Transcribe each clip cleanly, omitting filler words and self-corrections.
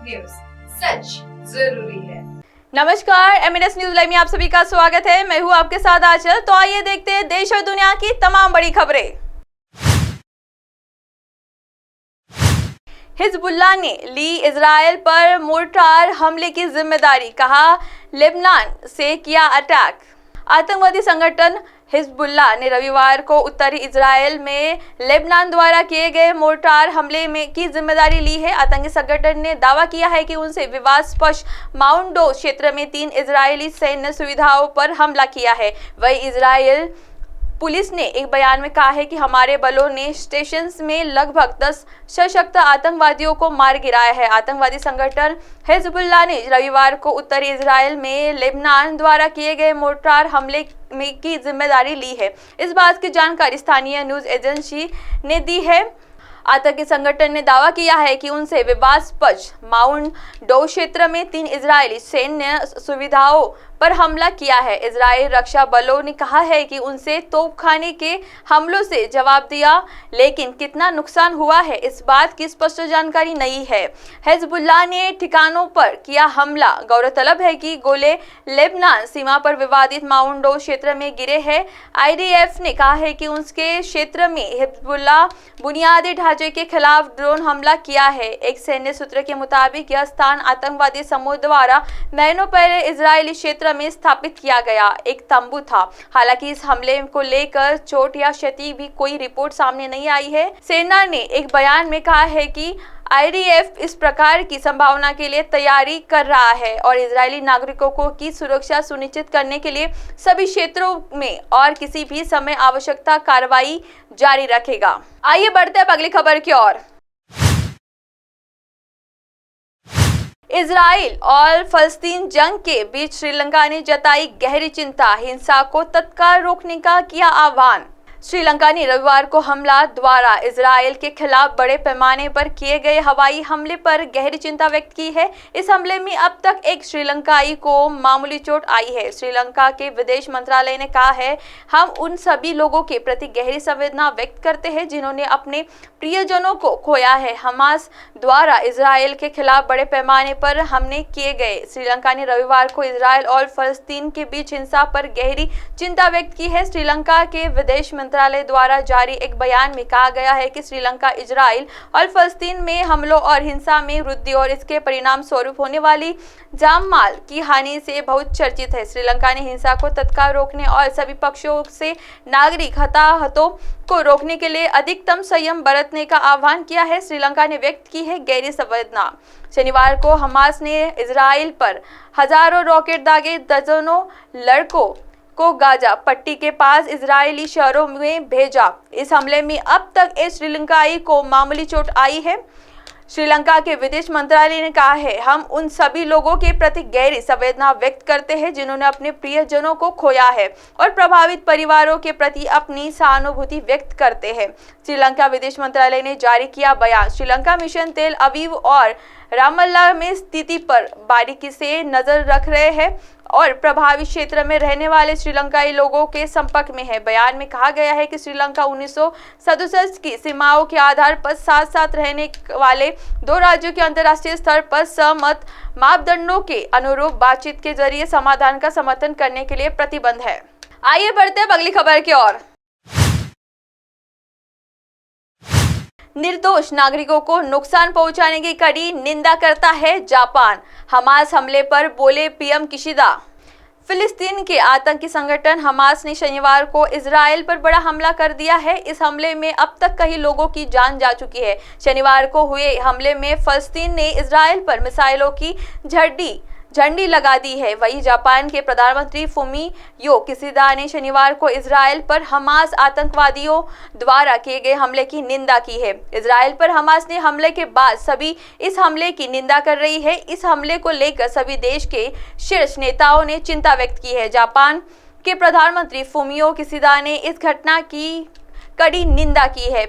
News, सच जरूरी है। नमस्कार, एमएनएस न्यूज लाइव में आप सभी का स्वागत है। मैं हूं आपके साथ आंचल। तो आइए देखते हैं देश और दुनिया की तमाम बड़ी खबरें। हिजबुल्लाह ने ली इजरायल पर मोर्टार हमले की जिम्मेदारी, कहा लेबनान से किया अटैक। आतंकवादी संगठन हिजबुल्लाह ने रविवार को उत्तरी इजरायल में लेबनान द्वारा किए गए मोर्टार हमले में की जिम्मेदारी ली है। आतंकी संगठन ने दावा किया है कि उनसे विवादास्पद माउंट डो क्षेत्र में 3 इजरायली सैन्य सुविधाओं पर हमला किया है। वही इजरायल पुलिस ने एक बयान में कहा है कि हमारे बलों ने स्टेशन में लगभग 10 सशक्त आतंकवादियों को मार गिराया है। आतंकवादी संगठन हिजबुल्लाह ने रविवार को उत्तरी इजरायल में लेबनान द्वारा किए गए मोर्टार हमले की जिम्मेदारी ली है। इस बात की जानकारी स्थानीय न्यूज एजेंसी ने दी है। आतंकी संगठन ने दावा किया है कि उनसे विवादास्पद माउंट डो क्षेत्र में 3 इजरायली सैन्य सुविधाओं पर हमला किया है। इजरायली रक्षा बलों ने कहा है कि उनसे तोपखाने के हमलों से जवाब दिया, लेकिन कितना नुकसान हुआ है इस बात की स्पष्ट जानकारी नहीं है। हिजबुल्लाह ने ठिकानों पर किया हमला। गौरतलब है कि गोले लेबनान सीमा पर विवादित माउंट डो क्षेत्र में गिरे हैं। आईडीएफ ने कहा है कि उसके क्षेत्र में हिजबुल्लाह बुनियादी ढांचे के खिलाफ ड्रोन हमला किया है। एक सैन्य सूत्र के मुताबिक यह स्थान आतंकवादी समूह द्वारा महीनों पहले इजरायली क्षेत्र में स्थापित किया गया एक तंबू था। हालांकि इस हमले को लेकर चोट या क्षति भी कोई रिपोर्ट सामने नहीं आई है। सेना ने एक बयान में कहा है कि आईडीएफ इस प्रकार की संभावना के लिए तैयारी कर रहा है और इजरायली नागरिकों की सुरक्षा सुनिश्चित करने के लिए सभी क्षेत्रों में और किसी भी समय आवश्यकता कार्रवाई जारी रखेगा। आइए बढ़ते हैं अगली खबर की ओर। इजराइल और फलस्तीन जंग के बीच श्रीलंका ने जताई गहरी चिंता, हिंसा को तत्काल रोकने का किया आह्वान। श्रीलंका ने रविवार को हमला द्वारा इजराइल के खिलाफ बड़े पैमाने पर किए गए हवाई हमले पर गहरी चिंता व्यक्त की है। इस हमले में अब तक एक श्रीलंकाई को मामूली चोट आई है। श्रीलंका के विदेश मंत्रालय ने कहा है, हम उन सभी लोगों के प्रति गहरी संवेदना व्यक्त करते हैं जिन्होंने अपने प्रियजनों को खोया है। हमास द्वारा इजराइल के खिलाफ बड़े पैमाने पर हमले किए गए। श्रीलंका ने रविवार को इजराइल और फलस्तीन के बीच हिंसा पर गहरी चिंता व्यक्त की है। श्रीलंका के विदेश मंत्रालय द्वारा जारी एक बयान में कहा गया है कि श्रीलंका इजराइल और फलस्तीन में हमलों और हिंसा में वृद्धि और इसके परिणाम स्वरूप होने वाली जान माल की हानि से बहुत चर्चित है। श्रीलंका ने हिंसा को तत्काल रोकने और सभी पक्षों से नागरिक हताहतों को रोकने के लिए अधिकतम संयम बरतने का आह्वान किया है। श्रीलंका ने व्यक्त की है गहरी संवेदना। शनिवार को हमास ने इजराइल पर हजारों रॉकेट दागे, दर्जनों लड़कों को गाजा पट्टी के पास इजरायली शहरों में भेजा। इस हमले में अब तक एक श्रीलंकाई को मामूली चोट आई है। श्रीलंका के विदेश मंत्रालय ने कहा है, हम उन सभी लोगों के प्रति गहरी संवेदना व्यक्त करते हैं जिन्होंने अपने प्रियजनों को खोया है और प्रभावित परिवारों के प्रति अपनी सहानुभूति व्यक्त करते हैं। श्रीलंका विदेश मंत्रालय ने जारी किया बयान। श्रीलंका मिशन तेल अवीव और रामल्ला में स्थिति पर बारीकी से नजर रख रहे हैं और प्रभावित क्षेत्र में रहने वाले श्रीलंकाई लोगों के संपर्क में है। बयान में कहा गया है कि श्रीलंका 1967 की सीमाओं के आधार पर साथ साथ रहने वाले 2 राज्यों के अंतर्राष्ट्रीय स्तर पर सहमत मापदंडों के अनुरूप बातचीत के जरिए समाधान का समर्थन करने के लिए प्रतिबद्ध है। आइए बढ़ते हैं अगली खबर की ओर। निर्दोष नागरिकों को नुकसान पहुंचाने की कड़ी निंदा करता है जापान। हमास हमले पर बोले पीएम किशिदा। फिलिस्तीन के आतंकी संगठन हमास ने शनिवार को इजराइल पर बड़ा हमला कर दिया है। इस हमले में अब तक कई लोगों की जान जा चुकी है। शनिवार को हुए हमले में फलस्तीन ने इजराइल पर मिसाइलों की झंडी लगा दी है। वहीं जापान के प्रधानमंत्री फुमियो किशिदा ने शनिवार को इजराइल पर हमास आतंकवादियों द्वारा किए गए हमले की निंदा की है। इजराइल पर हमास ने हमले के बाद सभी इस हमले की निंदा कर रही है। इस हमले को लेकर सभी देश के शीर्ष नेताओं ने चिंता व्यक्त की है। जापान के प्रधानमंत्री फुमियो किशिदा ने इस घटना की कड़ी निंदा की है।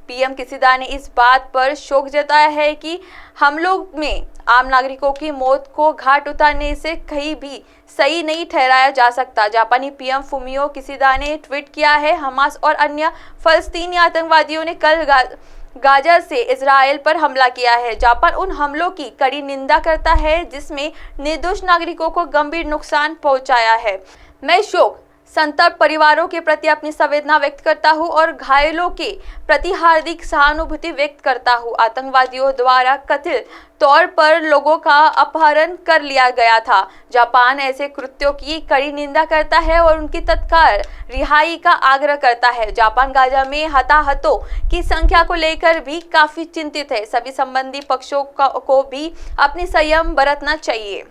पीएम किशिदा ने इस बात पर शोक जताया है कि हमलों में आम नागरिकों की मौत को घाट उतारने से कहीं भी सही नहीं ठहराया जा सकता। जापानी पीएम फुमियो किशिदा ने ट्वीट किया है, हमास और अन्य फलस्तीनी आतंकवादियों ने कल गाजा से इजराइल पर हमला किया है। जापान उन हमलों की कड़ी निंदा करता है जिसमें निर्दोष नागरिकों को गंभीर नुकसान पहुंचाया है। मैं शोक संतप्त परिवारों के प्रति अपनी संवेदना व्यक्त करता हूं और घायलों के प्रति हार्दिक सहानुभूति व्यक्त करता हूं। आतंकवादियों द्वारा कथित तौर पर लोगों का अपहरण कर लिया गया था। जापान ऐसे कृत्यों की कड़ी निंदा करता है और उनकी तत्काल रिहाई का आग्रह करता है। जापान गाजा में हताहतों की संख्या को लेकर भी काफी चिंतित है। सभी संबंधी पक्षों को भी अपनी संयम बरतना चाहिए।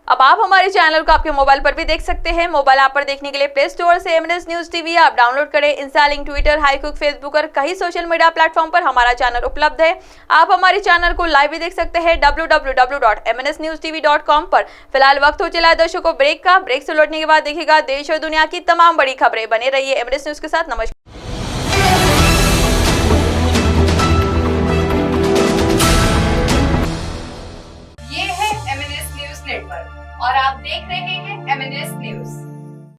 अब आप हमारे चैनल को आपके मोबाइल पर भी देख सकते हैं। मोबाइल ऐप पर देखने के लिए प्ले स्टोर से MNS न्यूज टीवी आप डाउनलोड करें। इंस्टा, लिंक, ट्विटर, हाईकुक, फेसबुक और कई सोशल मीडिया प्लेटफॉर्म पर हमारा चैनल उपलब्ध है। आप हमारे चैनल को लाइव भी देख सकते हैं www.mnsnewstv.com पर। फिलहाल वक्त हो चला है दर्शकों ब्रेक का। ब्रेक से लौटने के बाद देखिएगा देश और दुनिया की तमाम बड़ी खबरें। बने रहिए MNS न्यूज के साथ। नमस्कार। ये है MNS न्यूज नेटवर्क और आप देख रहे हैं MNS न्यूज।